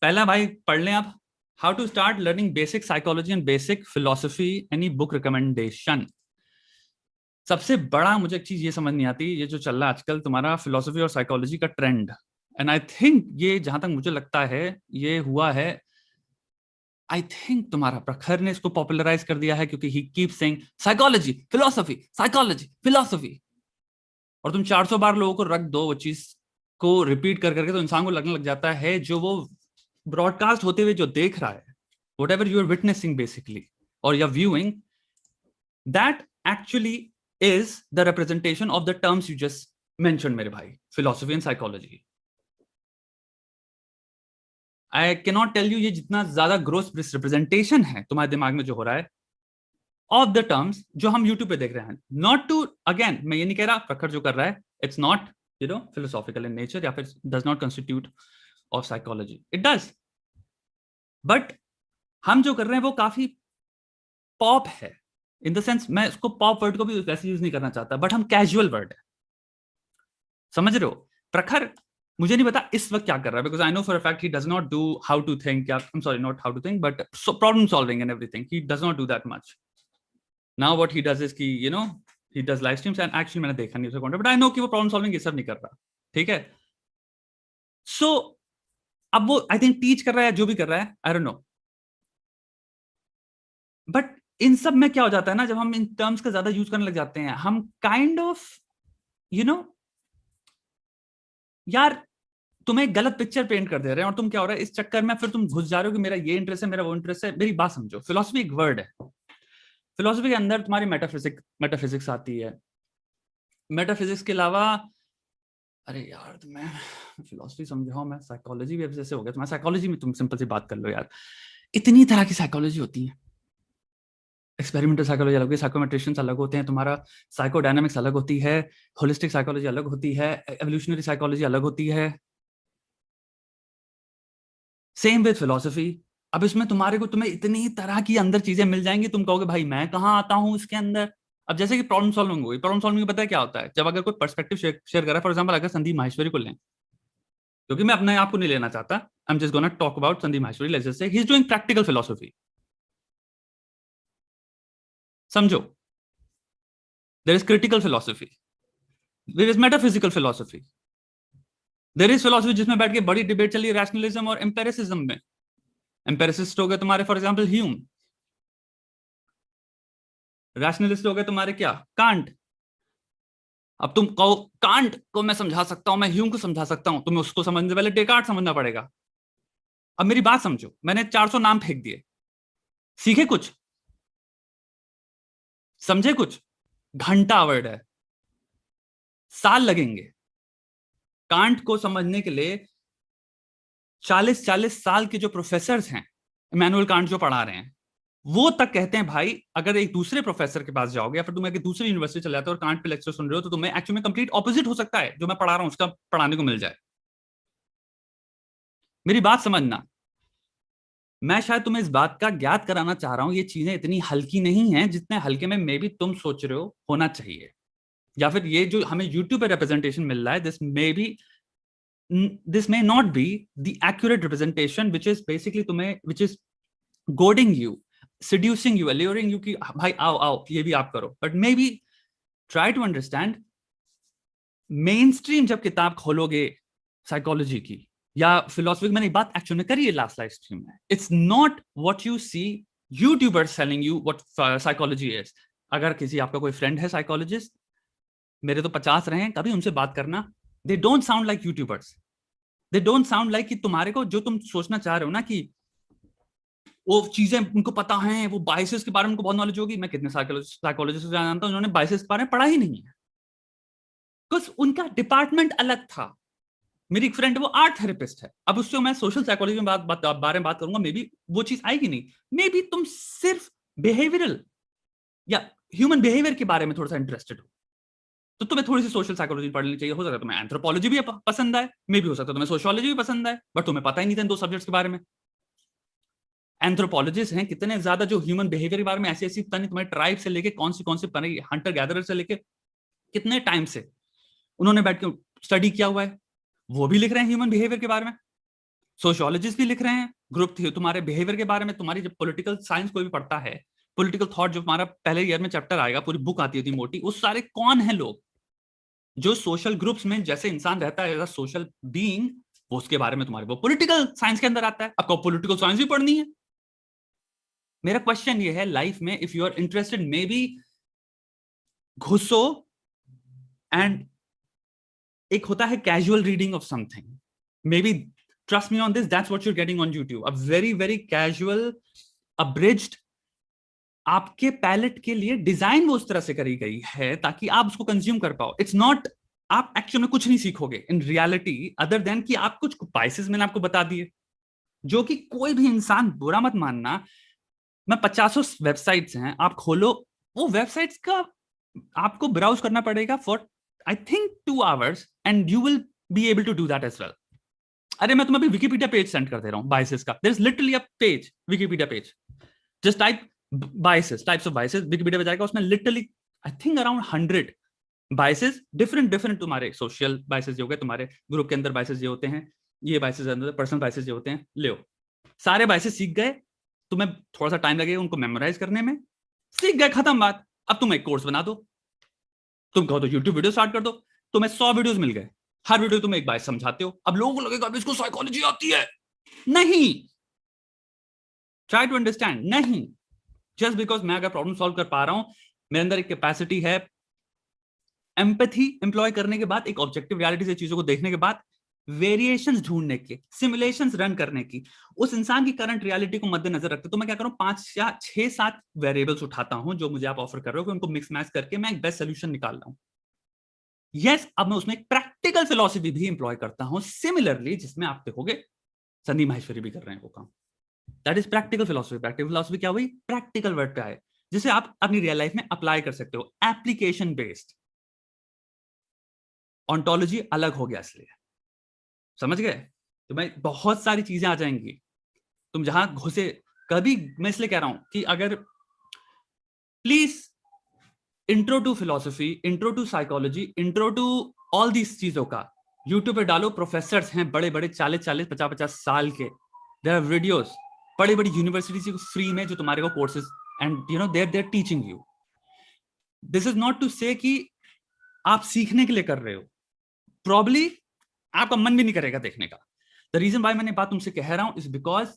पहला भाई पढ़ लें आप, how to start learning basic psychology and basic philosophy, any book recommendation. सबसे बड़ा मुझे एक चीज ये समझ नहीं आती, ये जो चल रहा है आजकल तुम्हारा फिलोसफी और साइकोलॉजी का ट्रेंड, एंड आई थिंक ये जहां तक मुझे लगता है ये हुआ है, आई थिंक तुम्हारा प्रखर ने इसको पॉपुलराइज कर दिया है, क्योंकि he keep saying psychology philosophy philosophy, और तुम 400 बार लोगों को रख दो वो चीज को रिपीट कर करके, तो इंसान को लगने लग जाता है जो वो ब्रॉडकास्ट होते हुए जो देख रहा है, whatever you are witnessing basically और you are viewing, that actually is the representation of the terms you just mentioned मेरे भाई, philosophy and psychology. I cannot tell you ये जितना ज्यादा gross representation है तुम्हारे दिमाग में जो हो रहा है of the terms जो हम YouTube पे देख रहे हैं, not to, again मैं ये नहीं कह रहा प्रखर जो कर रहा है it's not philosophical in nature या फिर does not constitute of psychology, it does, but हम जो कर रहे हैं वो काफी पॉप है, इन द सेंस मैं इसको पॉप वर्ड को भी वैसे यूज नहीं करना चाहता, बट हम कैजुअल वर्ड है, समझ रहे हो। प्रखर मुझे नहीं पता इस वक्त क्या कर रहा है, because I know for a fact he does not do how to think, I am sorry not how to think but problem solving and everything, he does not do that much now. What he does is कि he does live streams, and actually मैंने देखा नहीं उसका content, but I know कि वो problem solving ये सब नहीं कर रहा, ठीक है। सो अब वो आई थिंक टीच कर रहा है, जो भी कर रहा है I don't know, but in सब में क्या हो जाता है ना, जब हम इन टर्म्स का ज्यादा यूज करने लग जाते हैं, हम काइंड ऑफ यार तुम्हें गलत पिक्चर पेंट कर दे रहे हैं, और तुम क्या हो रहा है इस चक्कर में फिर तुम घुस जा रहे हो कि मेरा ये इंटरेस्ट है, मेरा वो इंटरेस्ट है। मेरी बात समझो, फिलोसफी एक वर्ड है, फिलोसफी के अंदर तुम्हारी मेटाफिजिक्स आती है, मेटाफिजिक्स के अलावा अरे यार तुम्हें फिलोसफी समझाओ, मैं साइकोलॉजी भी अब जैसे हो गया, तुम्हारा साइकोलॉजी में तुम सिंपल सी बात कर लो यार, इतनी तरह की साइकोलॉजी होती है, एक्सपेरिमेंटल साइकोलॉजी अलग होती है, साइकोमेट्रिशियंस अलग होते हैं, तुम्हारा साइकोडायनामिक्स अलग होती है, होलिस्टिक साइकोलॉजी अलग होती है, एवोल्यूशनरी साइकोलॉजी अलग होती है, सेम विद फिलोसफी। अब इसमें तुम्हें इतनी तरह की अंदर चीजें मिल जाएंगी, तुम कहोगे भाई मैं कहाँ आता हूँ इसके अंदर। अब जैसे कि प्रॉब्लम सॉल्विंग हुई, प्रॉब्लम सॉल्विंग में पता है क्या होता है, जब अगर कोई पर्सपेक्टिव शेयर कर रहा है, फॉर एग्जांपल अगर संदीप माहेश्वरी को लें, क्योंकि मैं अपने आप को नहीं लेना चाहता, I am just gonna talk about Sandeep Maheshwari, let's just say he is doing practical philosophy, समझो, there is critical philosophy, there is metaphysical philosophy, there is philosophy जिसमें बैठ के बड़ी डिबेट चली रैशनलिज्म और एम्पेरिसिज्म में। एम्पेरिसिस्ट हो गए तुम्हारे फॉर एग्जांपल ह्यूम, रैशनलिस्ट हो गए तुम्हारे क्या कांट। अब तुम कहो कांट को मैं समझा सकता हूं, मैं ह्यूम को समझा सकता हूं, तुम्हें उसको समझने से पहले डेकार्ट समझना पड़ेगा। अब मेरी बात समझो, मैंने 400 नाम फेंक दिए, सीखे कुछ, समझे कुछ, घंटा वर्ड है, साल लगेंगे कांट को समझने के लिए। 40 साल के जो प्रोफेसर हैं, इमैनुअल कांट जो पढ़ा रहे हैं, वो तक कहते हैं भाई अगर एक दूसरे प्रोफेसर के पास जाओगे या फिर तुम एक दूसरी यूनिवर्सिटी चले जाते हो और कांट पे लेक्चर सुन रहे हो, तो तुम्हें एक्चुअली में कंप्लीट ऑपोजिट हो सकता है जो मैं पढ़ा रहा हूं उसका पढ़ाने को मिल जाए। मेरी बात समझना, मैं शायद तुम्हें इस बात का ज्ञात कराना चाह रहा हूं, ये चीजें इतनी हल्की नहीं है जितने हल्के में मे भी तुम सोच रहे हो होना चाहिए, या फिर ये जो हमें यूट्यूब पे रिप्रेजेंटेशन मिल रहा है, this may not be the accurate representation which is basically तुम्हें, which is goading you, seducing you, alluring you कि भाई आओ आओ ये भी आप करो, but maybe try to understand. Mainstream जब किताब खोलोगे साइकोलॉजी की या फिलोसफी की, मैंने बात एक्चुअली में करी है लास्ट लाइव स्ट्रीम में, it's not what you see YouTubers selling you what psychology is. अगर किसी आपका कोई फ्रेंड है साइकोलॉजिस्ट, मेरे तो 50 रहे हैं, कभी उनसे बात करना, they don't sound like YouTubers, they don't sound like कि तुम्हारे को जो तुम सोचना चाह रहे हो ना कि वो चीजें उनको पता है, वो बाइसेस के बारे में उनको बहुत नॉलेज होगी। मैं कितने साइकोलॉजिस्ट जानता हूं जिन्होंने बाइसेस के बारे में पढ़ा ही नहीं है, बिकॉज उनका डिपार्टमेंट अलग था। मेरी एक फ्रेंड है वो आर्ट थेरेपिस्ट है, अब उससे मैं सोशल साइकोलॉजी में बारे में बात करूंगा, मे बी वो चीज आएगी नहीं। मे बी तुम सिर्फ बिहेवियरल या ह्यूमन बिहेवियर के बारे में थोड़ा सा इंटरेस्टेड हो, तो तुम्हें थोड़ी सी सोशल साइकोलॉजी पढ़नी चाहिए। हो सकता है तुम्हें एंथ्रोपोलॉजी भी पसंद आए, मे भी हो सकता है तुम्हें सोशियोलॉजी भी पसंद आए, बट तुम्हें पता ही नहीं था इन दो सब्जेक्ट्स के बारे में। एंथ्रोपोलॉजिस्ट हैं कितने ज्यादा जो ह्यूमन बिहेवियर के बारे में ऐसी ऐसी, पता नहीं तुम्हारे ट्राइब से लेके कौन सी हंटर गैदरर से लेके कितने टाइम से उन्होंने बैठ के स्टडी किया हुआ है, वो भी लिख रहे हैं ह्यूमन बिहेवियर के बारे में। सोशियोलॉजिस्ट भी लिख रहे हैं ग्रुप थी तुम्हारे बिहेवियर के बारे में। तुम्हारी जब पॉलिटिकल साइंस कोई भी पढ़ता है, पॉलिटिकल थॉट जो हमारा पहले ईयर में चैप्टर आएगा, पूरी बुक आती होती मोटी, उस सारे कौन है लोग जो सोशल ग्रुप्स में जैसे इंसान रहता है, सोशल बीइंग, वो उसके बारे में तुम्हारे वो पॉलिटिकल साइंस के अंदर आता है। आपको पॉलिटिकल साइंस भी पढ़नी है। मेरा क्वेश्चन ये है, लाइफ में if you are interested, may be घुसो एंड एक होता है casual reading of something, may be trust me on this, that's what you are getting on YouTube, a very very casual abridged, आपके palate के लिए design वो उस तरह से करी गई है ताकि आप उसको कंज्यूम कर पाओ। इट्स नॉट, आप एक्चुअल में कुछ नहीं सीखोगे इन रियलिटी अदर देन कि आप कुछ बाइसेस मैंने आपको बता दिए, जो कि कोई भी इंसान, बुरा मत मानना, मैं 50 वेबसाइट्स हैं, आप खोलो वो वेबसाइट्स का आपको ब्राउज करना पड़ेगा for I think 2 hours and you will be able to do that as well. अरे मैं तुम्हें अभी विकिपीडिया पेज सेंड कर दे रहा हूं बाइसेस का, there is literally a page, Wikipedia page, just type biases, types of biases, Wikipedia पे जाएगा, उसमें literally I think around 100 biases, different तुम्हारे सोशल बाइसेस जो हो गए, तुम्हारे ग्रुप के अंदर बाइसेस जो होते हैं, ये बाइसेस अंदर पर्सनल बाइसेस जो होते हैं, ले सारे बाइसेस सीख गए, तुम्हें थोड़ा सा टाइम लगेगा उनको मेमोराइज करने में, सीख गए, खत्म बात। अब तुम एक कोर्स बना दो, तुम कहो तो यूट्यूब वीडियो स्टार्ट कर दो, तुम्हें 100 वीडियोस मिल गए, हर वीडियो तुम एक बाइस समझाते हो। अब लोगों को लगेगा अब इसको साइकोलॉजी आती है, नहीं, ट्राई टू अंडरस्टैंड, नहीं, जस्ट बिकॉज मैं अगर प्रॉब्लम सॉल्व कर पा रहा हूं, मेरे अंदर एक कैपेसिटी है एम्पैथी एम्प्लॉय करने के बाद, एक ऑब्जेक्टिव रियलिटी से चीजों को देखने के बाद, वेरिएशंस ढूंढने के, सिमुलेशंस रन करने की, उस इंसान की करंट रियलिटी को मद्देनजर रखते, तो मैं क्या करूं, 5 या 6-7 वेरिएबल्स उठाता हूं जो मुझे आप ऑफर कर रहे हो, उनको मिक्स मैच करके मैं एक बेस्ट सोल्यूशन निकाल रहा हूं। यस, अब मैं उसमें एक प्रैक्टिकल फिलॉसफी भी एम्प्लॉय करता हूं सिमिलरली, जिसमें आप देखोगे संदीप माहेश्वरी भी कर रहे हैं वो काम। That is practical philosophy. Practical philosophy क्या हुई, प्रैक्टिकल वर्ड पे आए, जिसे आप अपनी रियल लाइफ में अप्लाई कर सकते हो, एप्लीकेशन बेस्ड। ऑन्टोलॉजी अलग हो गया इसलिए, समझ गए? तो मैं बहुत सारी चीजें आ जाएंगी, तुम जहां घुसे, कभी मैं इसलिए कह रहा हूं कि अगर please intro to philosophy, intro to psychology, intro to all these चीजों का यूट्यूब पे डालो। प्रोफेसर्स हैं बड़े बड़े 40-40, 50-50 साल के, देयर आर वीडियोस, बड़ी बड़ी यूनिवर्सिटी फ्री में जो तुम्हारे को courses, and you know they're teaching you. This is not to say कि आप सीखने के लिए कर रहे हो, प्रॉब्ली आपका मन भी नहीं करेगा देखने का। द रीजन वाई मैंने बात तुमसे कह रहा हूं इज बिकॉज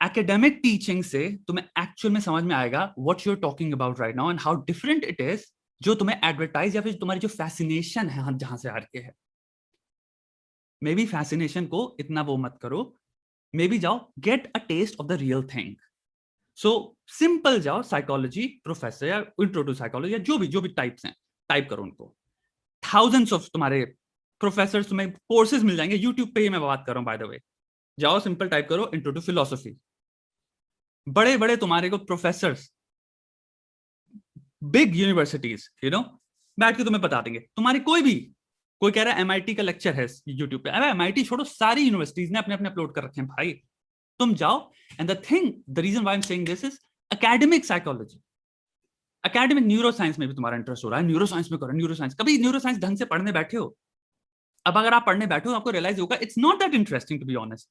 एकेडमिक टीचिंग से तुम्हें एक्चुअल में समझ में आएगा what you are talking about right now and how different it is, जो तुम्हें एडवर्टाइज या फिर तुम्हारी जो फैसिनेशन है जहां से हार के है। मे बी फैसिनेशन को इतना वो मत करो, मे बी जाओ get a taste of the real thing. So simple जाओ साइकोलॉजी प्रोफेसर या इंट्रो टू साइकोलॉजी या जो भी टाइप्स हैं, टाइप करो उनको। थाउजेंड्स ऑफ तुम्हारे प्रोफेसर तुम्हें कोर्सेज मिल जाएंगे यूट्यूब पे ही, मैं बात कर रहा हूं बाय द वे। जाओ सिंपल टाइप करो इंट्रो टू फिलोसफी, बड़े बड़े तुम्हारे को प्रोफेसर, बिग यूनिवर्सिटीज बैठ के तुम्हें बता देंगे। तुम्हारी कोई कह रहा है एमआईटी का लेक्चर है यूट्यूब पे, अरे एमआईटी छोड़ो, सारी यूनिवर्सिटीज ने अपने अपने अपलोड कर रखे हैं भाई, तुम जाओ। And the thing, the reason why I am saying this is academic psychology, academic neuroscience में भी तुम्हारा इंटरेस्ट हो रहा है, न्यूरो साइंस में करो न्यूरो साइंस। कभी न्यूरो साइंस ढंग से पढ़ने बैठे हो? अब अगर आप पढ़ने बैठो आपको रियलाइज होगा it's not that interesting to be honest,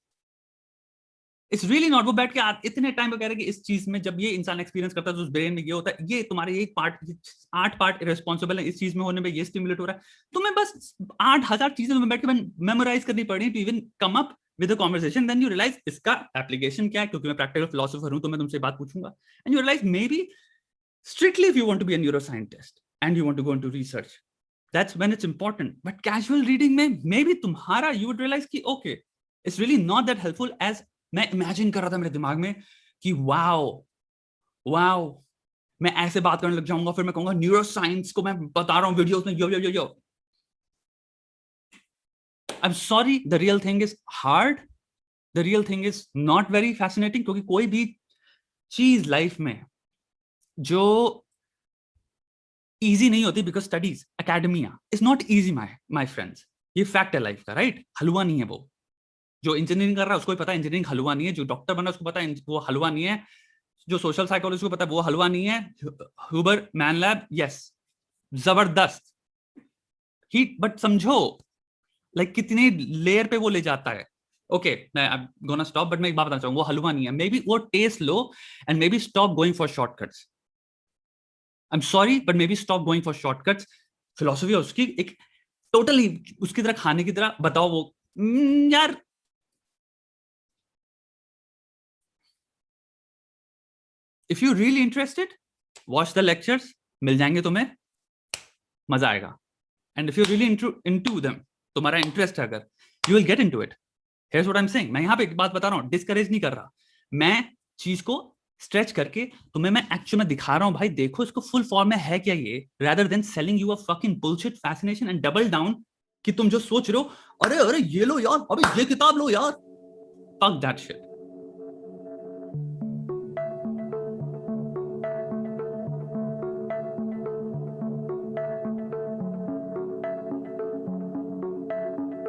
it's really not. वो बैठ के इतने टाइम कह रहे कि इस चीज में जब ये इंसान एक्सपीरियंस करता है तो उस ब्रेन में ये होता है, ये तुम्हारे एक पार्ट, 8 पार्ट रिस्पॉन्सिबल है इस चीज में होने में, ये स्टिमुलेट हो रहा है। तुम्हें बस 8000 चीजें तुम्हें बैठ के मेमोराइज करनी पड़ी to even come up with a conversation, then you realise इसका एप्लीकेशन क्या है, क्योंकि मैं प्रैक्टिकल फिलोसोफर हूं तो मैं तुमसे बात पूछूंगा, and you realise maybe strictly if you want to be a neuroscientist and you want to go into research, that's when it's important. But casual reading में maybe तुम्हारा you would realize कि okay, it's really not that helpful as मैं imagine कर रहा था मेरे दिमाग में कि wow मैं ऐसे बात करने लग जाऊंगा, फिर मैं कहूंगा न्यूरोसाइंस को मैं बता रहा हूं वीडियोस में, यो। I'm sorry, the real thing is hard, the real thing is not very fascinating, क्योंकि कोई भी चीज लाइफ में जो इजी नहीं होती, because studies academia is not easy my friends, ये फैक्ट है लाइफ का, राइट? हलवा नहीं है वो। जो इंजीनियरिंग कर रहा है उसको भी पता है इंजीनियरिंग हलवा नहीं है, जो डॉक्टर बना उसको पता है वो हलवा नहीं है, जो सोशल साइकोलॉजी को पता है वो हलवा नहीं है। ह्यूबर मैन लैब, यस, जबरदस्त ही, बट समझो लाइक कितने लेयर पे वो ले जाता है. ओके, मैं I am gonna stop, but मैं एक बात बताना चाहूंगा, वो हलवा नहीं है. मे बी वो टेस्ट लो and maybe stop going for shortcuts. I am sorry, but maybe stop going for shortcuts. Philosophy है उसकी एक टोटली उसकी तरह, खाने की तरह. बताओ वो यार, if you really interested watch the lectures, मिल जाएंगे तुम्हें, मजा आएगा. And if you really into them, तुम्हारा इंटरेस्ट है अगर, you will get into it. Here's what I am saying. मैं यहाँ पे एक बात बता रहा हूँ, डिस्करेज नहीं कर रहा. मैं चीज को स्ट्रेच करके तुम्हें मैं एक्चुअल में दिखा रहा हूँ, भाई देखो इसको फुल फॉर्म में है क्या ये, rather than selling you a fucking bullshit fascination and double down कि तुम जो सोच रहे हो, अरे अरे ये लो यार, अबे ये किताब लो यार, fuck that shit.